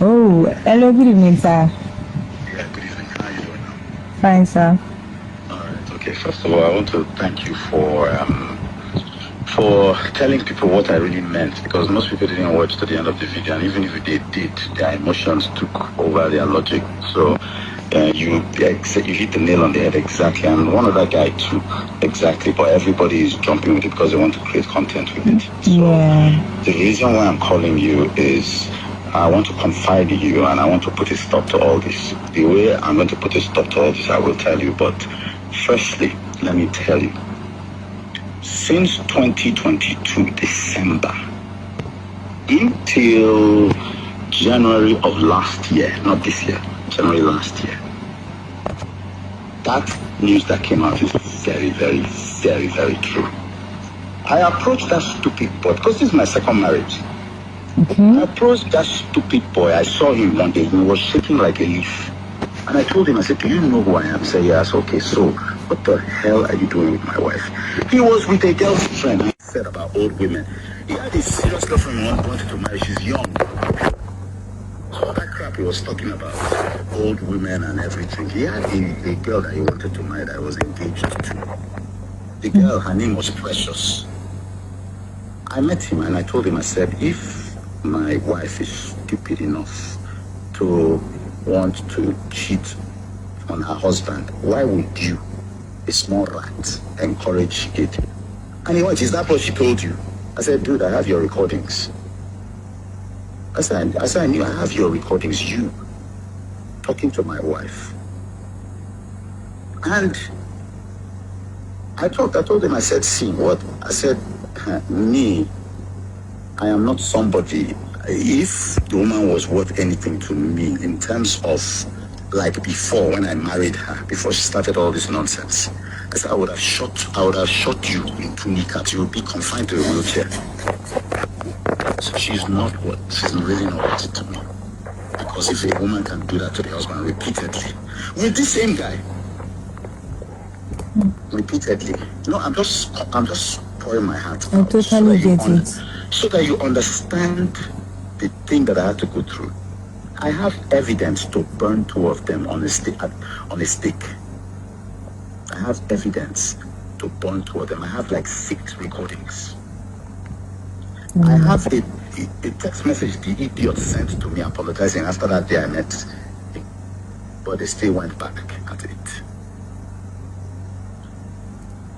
Oh, hello, good evening, sir. Yeah, good evening. How are you doing now? Fine, sir. All right. Okay. First of all, I want to thank you for telling people what I really meant, because most people didn't watch to the end of the video, and even if they did, their emotions took over their logic. So you hit the nail on the head exactly, and one other guy too, exactly. But everybody is jumping with it because they want to create content with it. So Yeah. the reason why I'm calling you is I want to confide in you, and I want to put a stop to all this. The way I'm going to put a stop to all this, I will tell you. But firstly, let me tell you, since 2022 December until January of last year, not this year, January last year, that news that came out is very, very, very, very true. I approached that stupid boy because this is my second marriage. I approached that stupid boy. I saw him one day. He was shaking like a leaf. And I told him, I said, do you know who I am? He said, yes. Okay, so what the hell are you doing with my wife? He was with a girlfriend. He said about old women. He had a serious girlfriend who wanted to marry. She's young. So all that crap he was talking about, old women and everything. He had a girl that he wanted to marry that I was engaged to. The girl, her name was Precious. I met him and I told him, I said, if my wife is stupid enough to want to cheat on her husband, why would you, a small rat, encourage it? And he went, is that what she told you? I said, dude, I have your recordings. I said, I knew I have your recordings, you talking to my wife. And I told him, I said, see, what? I said, me, I am not somebody. If the woman was worth anything to me in terms of like before when I married her, before she started all this nonsense, I said I would have shot you in 2 kneecaps. You would be confined to a wheelchair. So she's really not worth it to me. Because if a woman can do that to the husband repeatedly, with this same guy, repeatedly, no, I'm just pouring my heart out. I totally get it. So that you understand the thing that I had to go through. I have evidence to burn 2 of them on a stick. I have evidence to burn 2 of them. I have like 6 recordings. I have a text message the idiot sent to me apologizing after that day I met him. But they still went back at it.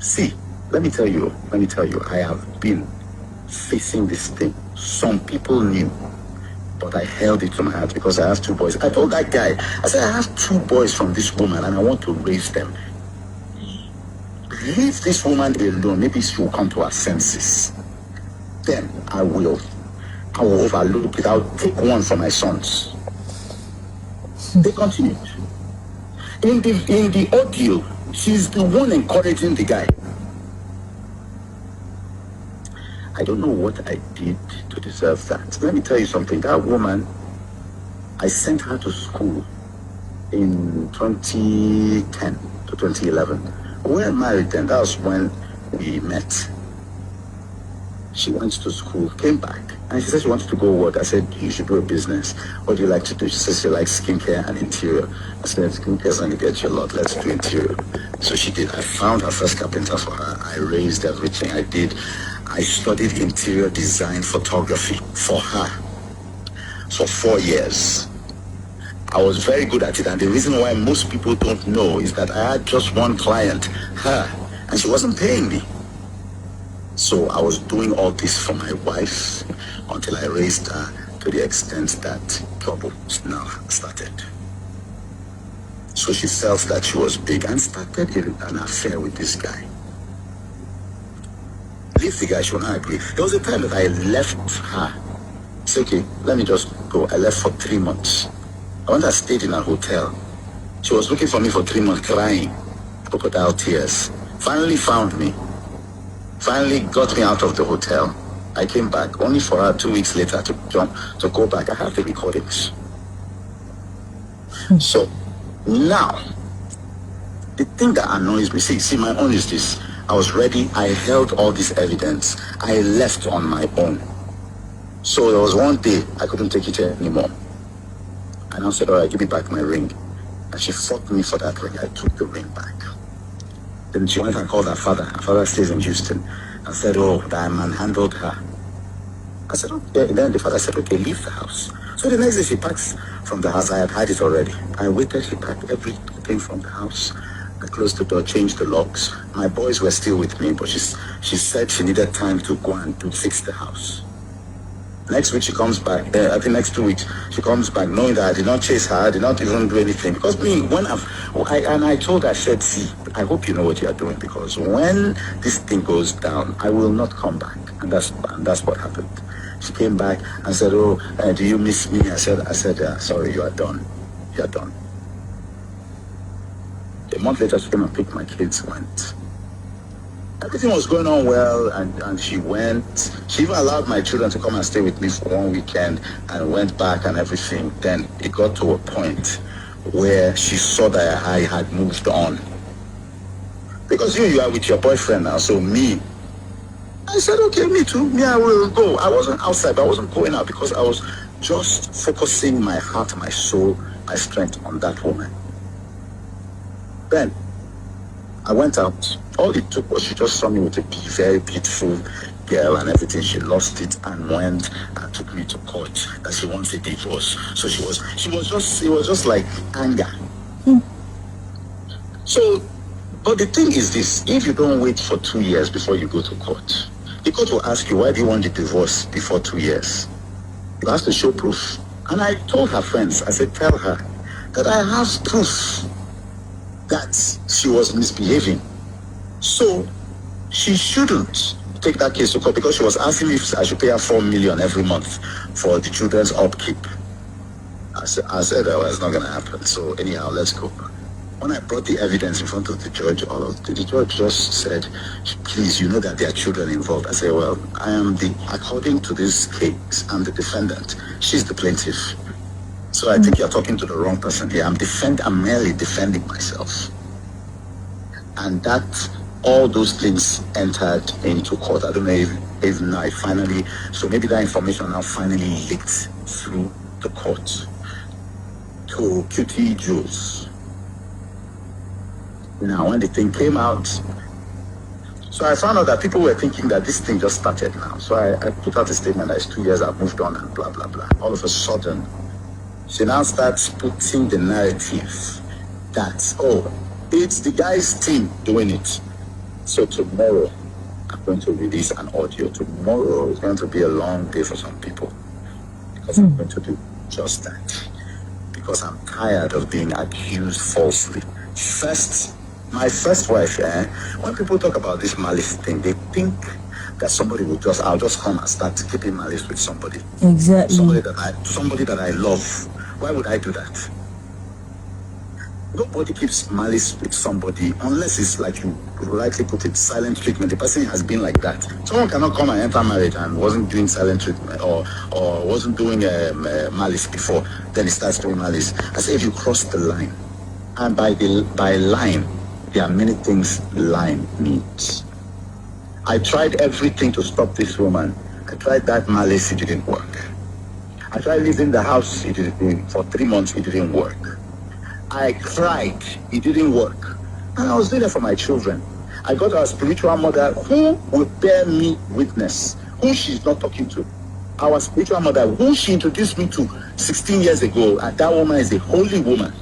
See, let me tell you, I have been facing this thing. Some people knew, but I held it to my heart because I have 2 boys. I told that guy, I said, I have 2 boys from this woman and I want to raise them. Leave this woman alone. Maybe she will come to her senses. Then I will overlook it. I'll take one for my sons. They continued. In the audio, she's the one encouraging the guy. I don't know what I did to deserve that. Let me tell you something. That woman, I sent her to school in 2010 to 2011. We were married then. That was when we met. She went to school, came back, and she said she wanted to go work. I said, you should do a business. What do you like to do? She says she likes skincare and interior. I said, skincare's going to get you a lot. Let's do interior. So she did. I found her first carpenter for her. I raised everything I did. I studied interior design photography for her for 4 years. I was very good at it, and the reason why most people don't know is that I had just one client, her, and she wasn't paying me. So I was doing all this for my wife until I raised her to the extent that trouble now started. So she felt that she was big and started an affair with this guy. Leave the guy, she will not agree. There was a time that I left her. I said, okay, let me just go. I left for 3 months. I went and stayed in a hotel. She was looking for me for 3 months, crying, crocodile tears. Finally found me. Finally got me out of the hotel. I came back, only for her 2 weeks later to go back. I have the recordings. So now, the thing that annoys me, see, my own is this. I was ready. I held all this evidence. I left on my own. So there was one day I couldn't take it anymore. And I said, all right, give me back my ring. And she fought me for that ring. I took the ring back. Then she went and called her father. Her father stays in Houston. And said, oh, that man handled her. I said, okay. And then the father said, okay, leave the house. So the next day she packs from the house. I had had it already. I waited. She packed everything from the house. I closed the door, changed the locks. My boys were still with me, but she said she needed time to go and to fix the house. Next week she comes back. I think next 2 weeks she comes back, knowing that I did not chase her, I did not even do anything. Because me, when I told her, I said, see, I hope you know what you are doing, because when this thing goes down, I will not come back. And that's what happened. She came back and said, oh, do you miss me? I said, sorry, you are done. You are done. A month later, she came and picked my kids, went. Everything was going on well, and she went. She even allowed my children to come and stay with me for one weekend and went back and everything. Then it got to a point where she saw that I had moved on. Because you are with your boyfriend now, so me. I said, okay, me too. Me, I will go. I wasn't outside, but I wasn't going out because I was just focusing my heart, my soul, my strength on that woman. Then I went out. All it took was she just saw me with a very beautiful girl and everything. She lost it and went and took me to court that she wants a divorce. So it was just like anger. So, but the thing is this: if you don't wait for 2 years before you go to court, the court will ask you, why do you want the divorce before 2 years? You have to show proof. And I told her friends, I said, tell her that I have proof that she was misbehaving. So she shouldn't take that case to court, because she was asking me if I should pay her 4 million every month for the children's upkeep. I said that was not going to happen. So anyhow, let's go. When I brought the evidence in front of the judge, the judge just said, please, you know that there are children involved. I said, well, according to this case, I'm the defendant. She's the plaintiff. So I think you're talking to the wrong person here. I'm merely defending myself. And that, all those things entered into court. I don't know if now finally, so maybe that information now finally leaked through the court to QT Jules. Now, when the thing came out, so I found out that people were thinking that this thing just started now. So I put out a statement that it's 2 years, I've moved on and blah, blah, blah. All of a sudden, she now starts putting the narrative that, oh, it's the guy's team doing it. So tomorrow, I'm going to release an audio. Tomorrow is going to be a long day for some people, because I'm going to do just that. Because I'm tired of being accused falsely. My first wife, when people talk about this malice thing, they think that I'll just come and start keeping malice with somebody. Exactly. Somebody that I love. Why would I do that? Nobody keeps malice with somebody unless it's like you rightly put it, silent treatment. The person has been like that. Someone cannot come and enter marriage and wasn't doing silent treatment or wasn't doing malice before, then he starts doing malice. I say if you cross the line, and by line, there are many things line means. I tried everything to stop this woman. I tried that malice, it didn't work. I tried leaving the house, for 3 months, it didn't work. I cried, it didn't work. And I was doing it for my children. I got our spiritual mother who will bear me witness, who she's not talking to. Our spiritual mother, who she introduced me to 16 years ago, and that woman is a holy woman.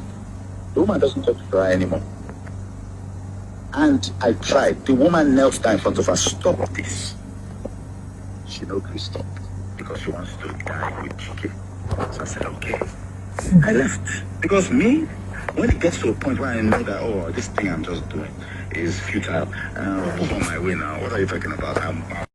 The woman doesn't talk to her anymore. And I tried. The woman knelt down in front of her, stop this. She no could stop, because she wants to die with Chike. So I said, okay. I left. Because me, when it gets to a point where I know that, oh, this thing I'm just doing is futile, and I'll move on my way now. What are you talking about?